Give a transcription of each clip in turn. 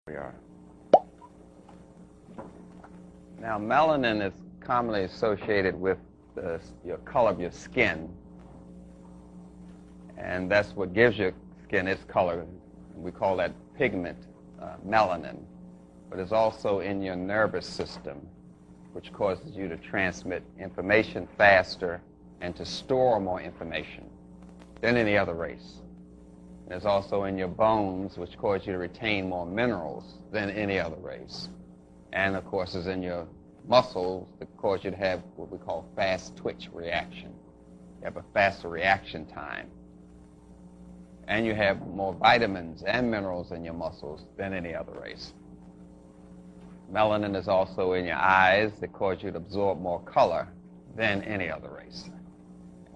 We are. Now, melanin is commonly associated with your color of your skin, and that's what gives your skin its color. We call that pigment, melanin. But it's also in your nervous system, which causes you to transmit information faster and to store more information than any other race. And it's also in your bones, which cause you to retain more minerals than any other race. And, of course, it's in your muscles that cause you to have what we call fast twitch reaction. You have a faster reaction time. And you have more vitamins and minerals in your muscles than any other race. Melanin is also in your eyes that cause you to absorb more color than any other race.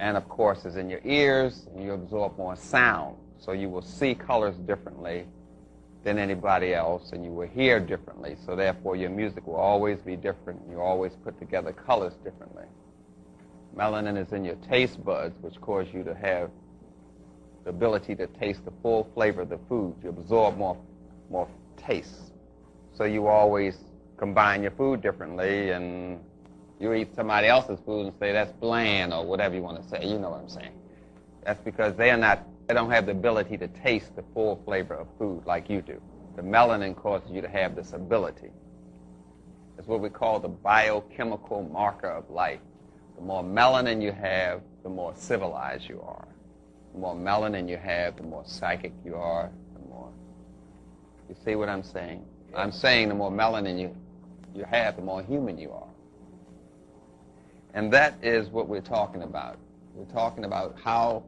And, of course, it's in your ears, and you absorb more sound. So you will see colors differently than anybody else, and you will hear differently. So therefore, your music will always be different. You always put together colors differently. Melanin is in your taste buds, which cause you to have the ability to taste the full flavor of the food. You absorb more taste. So you always combine your food differently, and you eat somebody else's food and say that's bland or whatever you want to say. You know what I'm saying. That's because they don't have the ability to taste the full flavor of food like you do. The melanin causes you to have this ability. It's what we call the biochemical marker of life. The more melanin you have, the more civilized you are. The more melanin you have, the more psychic you are. You see what I'm saying? Yeah. I'm saying the more melanin you have, the more human you are. And that is what we're talking about. We're talking about how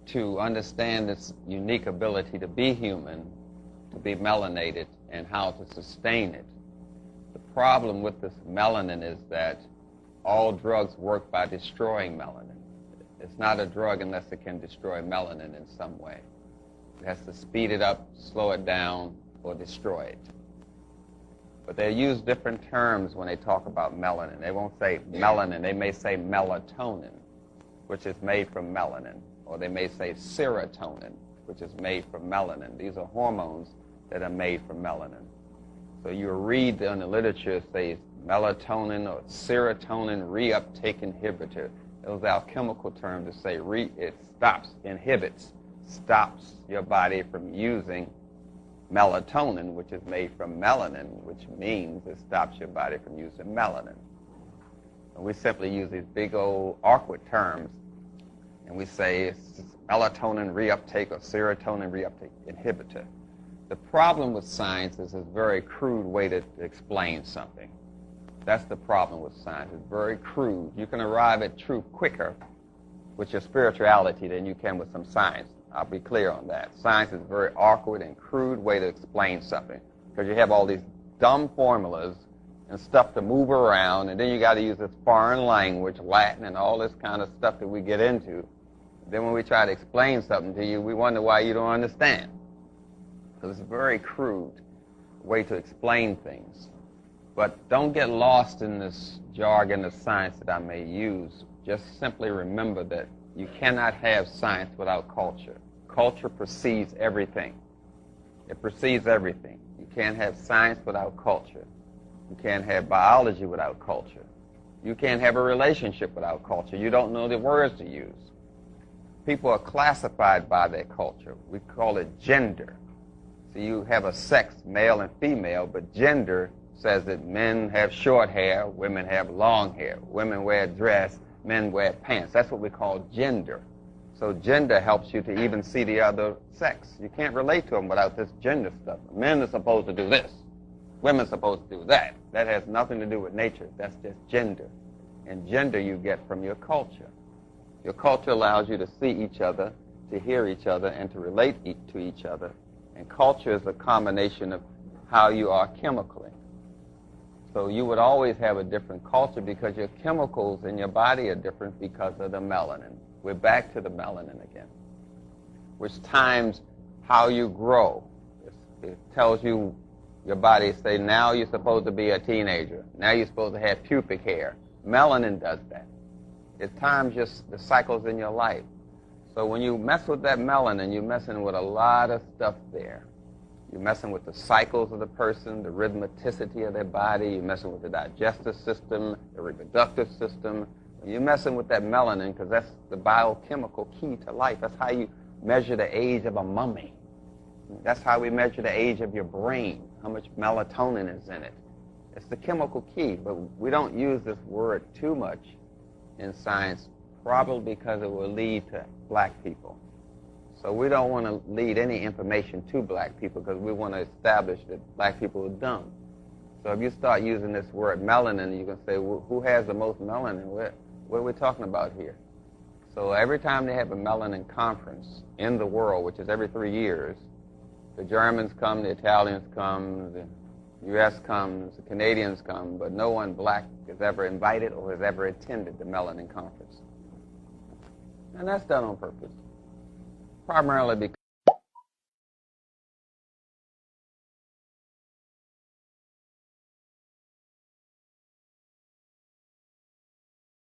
to understand this unique ability to be human, to be melanated, and how to sustain it. The problem with this melanin is that all drugs work by destroying melanin. It's not a drug unless it can destroy melanin in some way. It has to speed it up, slow it down, or destroy it. But they use different terms when they talk about melanin. They won't say melanin. They may say melatonin, which is made from melanin. Or they may say serotonin, which is made from melanin. These are hormones that are made from melanin. So you read in the literature, it says melatonin or serotonin reuptake inhibitor. Those are alchemical terms to say it stops your body from using melatonin, which is made from melanin, which means it stops your body from using melanin. And we simply use these big old awkward terms, and we say it's melatonin reuptake or serotonin reuptake inhibitor. The problem with science is it's a very crude way to explain something. That's the problem with science. It's very crude. You can arrive at truth quicker with your spirituality than you can with some science. I'll be clear on that. Science is a very awkward and crude way to explain something because you have all these dumb formulas and stuff to move around, and then you got to use this foreign language, Latin, and all this kind of stuff that we get into. Then when we try to explain something to you, we wonder why you don't understand. Because it's a very crude way to explain things. But don't get lost in this jargon of science that I may use. Just simply remember that you cannot have science without culture. Culture precedes everything. It precedes everything. You can't have science without culture. You can't have biology without culture. You can't have a relationship without culture. You don't know the words to use. People are classified by their culture. We call it gender. So you have a sex, male and female, but gender says that men have short hair, women have long hair. Women wear a dress, men wear pants. That's what we call gender. So gender helps you to even see the other sex. You can't relate to them without this gender stuff. Men are supposed to do this. Women are supposed to do that. That has nothing to do with nature. That's just gender. And gender you get from your culture. Your culture allows you to see each other, to hear each other, and to relate to each other. And culture is a combination of how you are chemically. So you would always have a different culture because your chemicals in your body are different because of the melanin. We're back to the melanin again, which times how you grow. It tells you your body, say, now you're supposed to be a teenager. Now you're supposed to have pubic hair. Melanin does that. It times just the cycles in your life. So when you mess with that melanin, you're messing with a lot of stuff there. You're messing with the cycles of the person, the rhythmicity of their body. You're messing with the digestive system, the reproductive system. You're messing with that melanin because that's the biochemical key to life. That's how you measure the age of a mummy. That's how we measure the age of your brain, how much melatonin is in it. It's the chemical key, but we don't use this word too much in science, probably because it will lead to black people. So we don't want to lead any information to black people because we want to establish that black people are dumb. So if you start using this word melanin, you can say, well, who has the most melanin? What are we talking about here? So every time they have a melanin conference in the world, which is every 3 years, the Germans come, the Italians come, the U.S. comes, the Canadians come, but no one black is ever invited or has ever attended the melanin conference. And that's done on purpose, primarily because